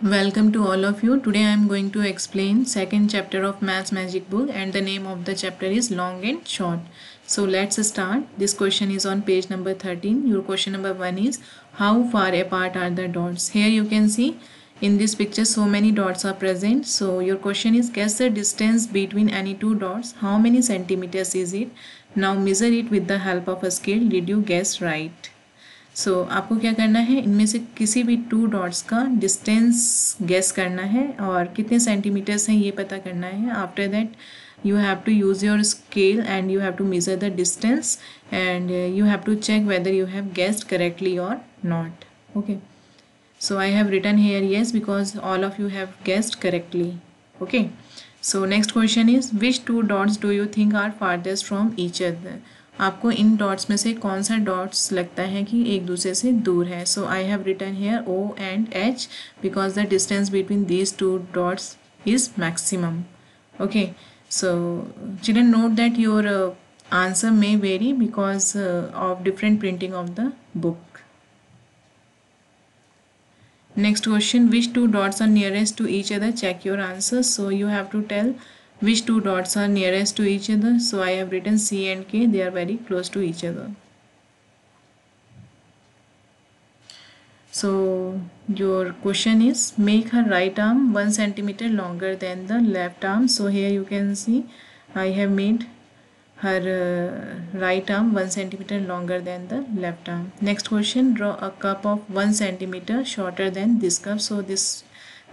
Welcome to all of you. Today I am going to explain second chapter of Maths Magic Book, and the name of the chapter is Long and Short. So let's start. This question is on page number 13. Your question number 1 is how far apart are the dots? Here you can see in this picture so many dots are present. So your question is guess the distance between any two dots. How many centimeters is it? Now measure it with the help of a scale. Did you guess right? आपको क्या करना है, इनमें से किसी भी to dots का distance guess करना है और कितने सेंटीमीटर्स हैं ये पता करना है. After that you have to use your scale and you have to measure the distance and you have to check whether you have guessed correctly or not. Okay, so I have written here yes because all of you have guessed correctly. Okay, so next question is which two dots do you think are farthest from each other? आपको इन dots में से कौन सा dots लगता है कि एक दूसरे से दूर है. So I have written here O and H because the distance between these two dots is maximum. Okay, so children note that your answer may vary because of different printing of the book. Next question, which two dots are nearest to each other? Check your answer. So you have to tell which two dots are nearest to each other. So I have written C and K, they are very close to each other. So your question is make her right arm 1 centimeter longer than the left arm. So here you can see I have made her right arm 1 centimeter longer than the left arm. Next question, draw a cup of 1 centimeter shorter than this cup. So this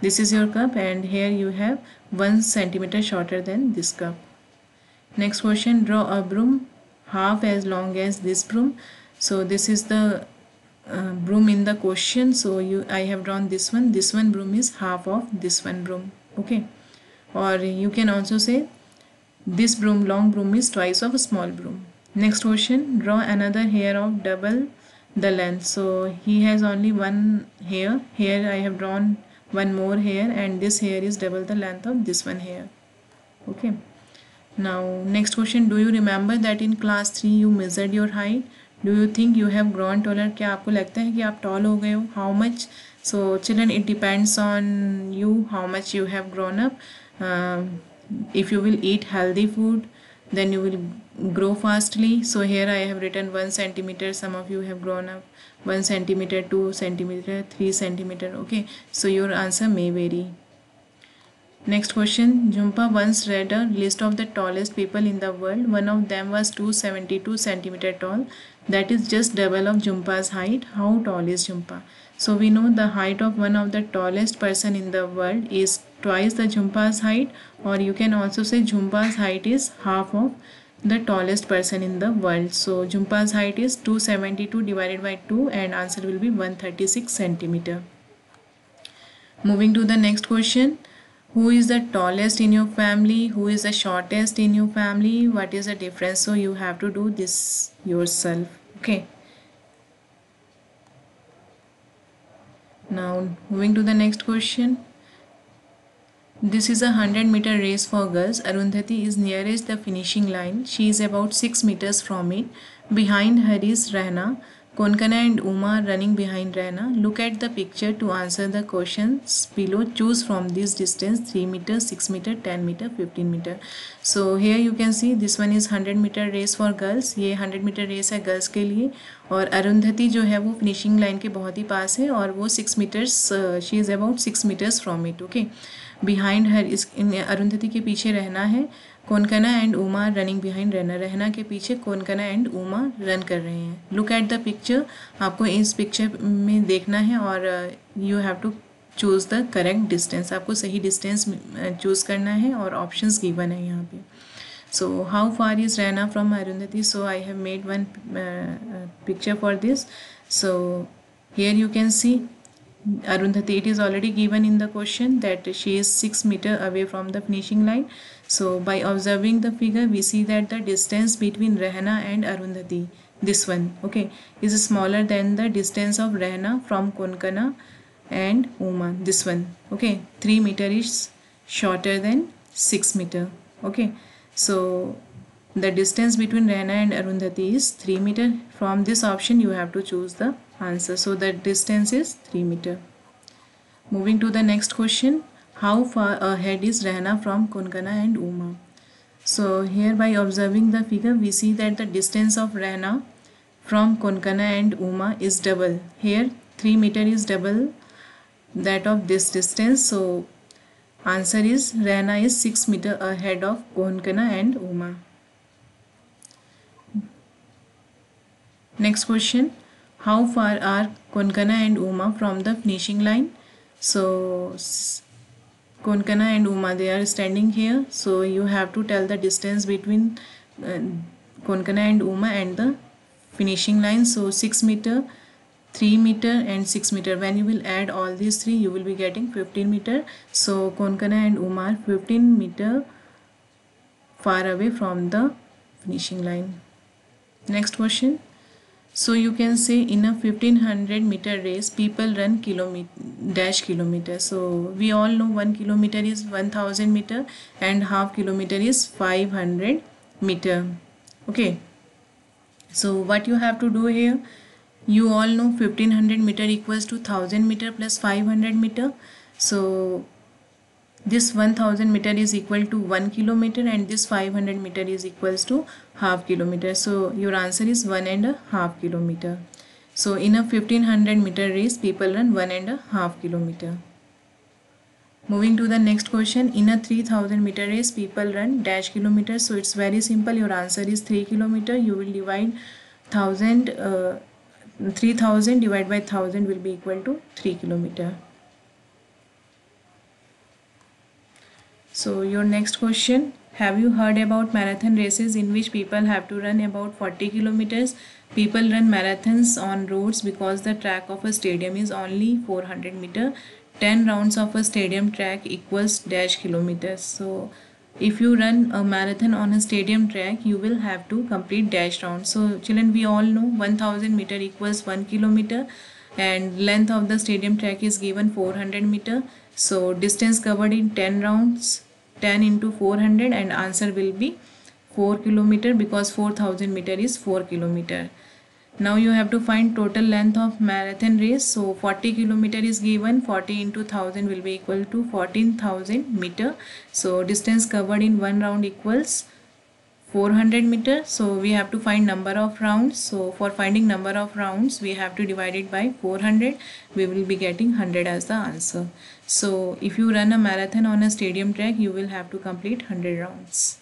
is your cup and here you have 1 centimeter shorter than this cup. Next question, draw a broom half as long as this broom. So this is the broom in the question. So I have drawn this one broom is half of this one broom. Okay, or you can also say this broom, long broom, is twice of a small broom. Next question, draw another hair of double the length. So he has only one hair. Here I have drawn one more hair and this hair is double the length of this one hair. Okay, now next question, do you remember that in class 3 you measured your height? Do you think you have grown taller? क्या आपको लगता है कि आप tall हो गए हो? How much? So children, it depends on you how much you have grown up. If you will eat healthy food, then you will grow fastly. So here I have written 1 centimeter. Some of you have grown up 1 centimeter, 2 centimeter, 3 centimeter. Okay, so your answer may vary. Next question, Jhumpa once read a list of the tallest people in the world. One of them was 272 centimeter tall. That is just double of Jhumpa's height. How tall is Jhumpa? So we know the height of one of the tallest person in the world is twice the Jhumpa's height, or you can also say Jhumpa's height is half of the tallest person in the world. So Jhumpa's height is 272 divided by 2 and answer will be 136 centimeter. Moving to the next question, who is the tallest in your family? Who is the shortest in your family? What is the difference? So you have to do this yourself. Okay, now moving to the next question, this is a 100-meter race for girls. Arundhati is nearest the finishing line. She is about 6 meters from it. Behind her is Rehna. Konkana and Uma are running behind Rehna. Look at the picture to answer the questions below. Choose from this distance 3 meters, 6 meter, 10 meter, 15 meter. So here you can see this one is 100-meter race for girls. ये 100-meter race है girls के लिए और अरुंधति जो है वो finishing line के बहुत ही पास है और वो 6 meters, she is about 6 meters from it. Okay, behind her इस अरुंधति के पीछे रहना है. Konkona and Uma running behind रहना, रहना के पीछे कोनकना एंड उमा रन कर रहे हैं. लुक एट द पिक्चर, आपको इस पिक्चर में देखना है और you have to choose the correct distance. आपको सही डिस्टेंस चूज़ करना है और ऑप्शंस गिवन है यहाँ पे. सो हाउ फार इज़ रहना from Arundhati? So I have made one picture for this. So here you can see Arundhati, it is already given in the question that she is 6 meters away from the finishing line. So by observing the figure, we see that the distance between Rehna and Arundhati, this one, okay, is smaller than the distance of Rehna from Konkana and Uma, this one. Okay, 3 meters is shorter than 6 meters. Okay, so the distance between Rehna and Arundhati is 3 meters. From this option, you have to choose the answer. So the distance is 3 meters. Moving to the next question. How far ahead is Rehna from Konkana and Uma? So here by observing the figure we see that the distance of Rehna from Konkana and Uma is double. Here 3 meter is double that of this distance. So answer is Rehna is 6 meter ahead of Konkana and Uma. Next question. How far are Konkana and Uma from the finishing line? So Konkana and Uma, they are standing here. So you have to tell the distance between Konkana and Uma and the finishing line. So 6 meter, 3 meter and 6 meter. When you will add all these three, you will be getting 15 meter. So Konkana and Uma are 15 meter far away from the finishing line. Next question. So you can say in a 1500 meter race, people run kilometer. So we all know 1 kilometer is 1000 meter and half kilometer is 500 meter. Okay. So what you have to do here, you all know 1500 meter equals to 1000 meter plus 500 meter. So this 1000 meter is equal to 1 kilometer and this 500 meter is equals to half kilometer. So your answer is 1.5 kilometer. So in a 1500 meter race, people run 1.5 kilometer. Moving to the next question. In a 3000 meter race, people run dash kilometer. So it's very simple. Your answer is 3 kilometer. You will divide 3000 divided by 1000 will be equal to 3 kilometer. So your next question. Have you heard about marathon races in which people have to run about 40 kilometers? People run marathons on roads because the track of a stadium is only 400 meter. 10 rounds of a stadium track equals dash kilometers. So if you run a marathon on a stadium track, you will have to complete dash rounds. So children, we all know 1000 meter equals 1 kilometer and length of the stadium track is given 400 meter. So distance covered in 10 rounds, 10 into 400, and answer will be 4 kilometer because 4000 meter is 4 kilometer. Now you have to find total length of marathon race. So 40 kilometer is given, 40 into 1000 will be equal to 14,000 meter. So distance covered in one round equals 400 meter. So we have to find number of rounds. So for finding number of rounds, we have to divide it by 400. We will be getting 100 as the answer. So if you run a marathon on a stadium track, you will have to complete 100 rounds.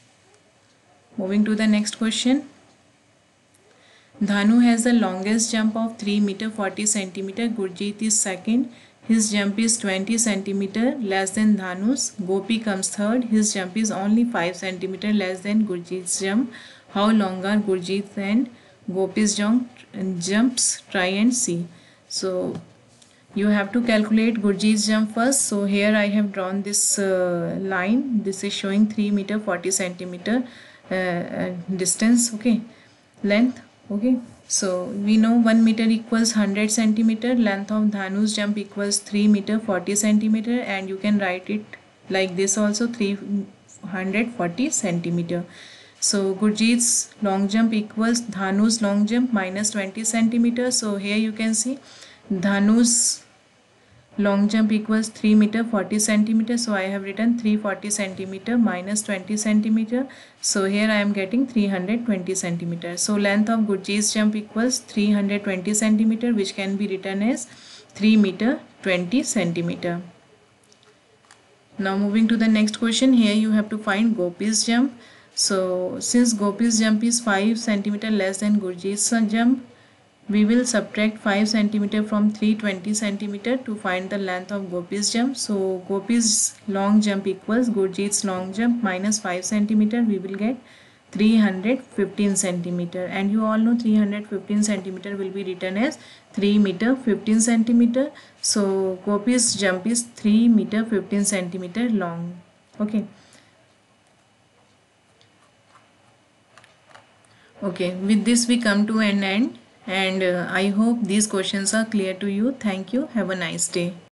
Moving to the next question. Dhanu has the longest jump of 3 meter 40 centimeter. Gurjeet is second. His jump is 20 centimeter less than Dhanu's. Gopi comes third. His jump is only 5 centimeter less than Gurjeet's jump. How long are Gurjeet and Gopi's jumps? Try and see. So you have to calculate Gurjeet's jump first. So here I have drawn this line. This is showing 3 meter 40 centimeter distance. Okay, length. Okay, so we know 1 meter equals 100 centimeter. Length of Dhanu's jump equals 3 meter 40 centimeter, and you can write it like this also, 340 centimeter. So Gurjeet's long jump equals Dhanu's long jump minus 20 centimeter. So here you can see Dhanu's long jump equals 3 meter 40 centimeter. So I have written 340 centimeter minus 20 centimeter. So here I am getting 320 centimeter. So length of Gurjeet's jump equals 320 centimeter, which can be written as 3 meter 20 centimeter. Now moving to the next question. Here you have to find Gopi's jump. So since Gopi's jump is 5 centimeter less than Gurjeet's jump, we will subtract 5 centimeter from 320 centimeter to find the length of Gopi's jump. So Gopi's long jump equals Gurjeet's long jump minus 5 centimeter. We will get 315 centimeter, and you all know 315 centimeter will be written as 3 meter 15 centimeter. So Gopi's jump is 3 meter 15 centimeter long. Okay. Okay, with this we come to an end. And I hope these questions are clear to you. Thank you. Have a nice day.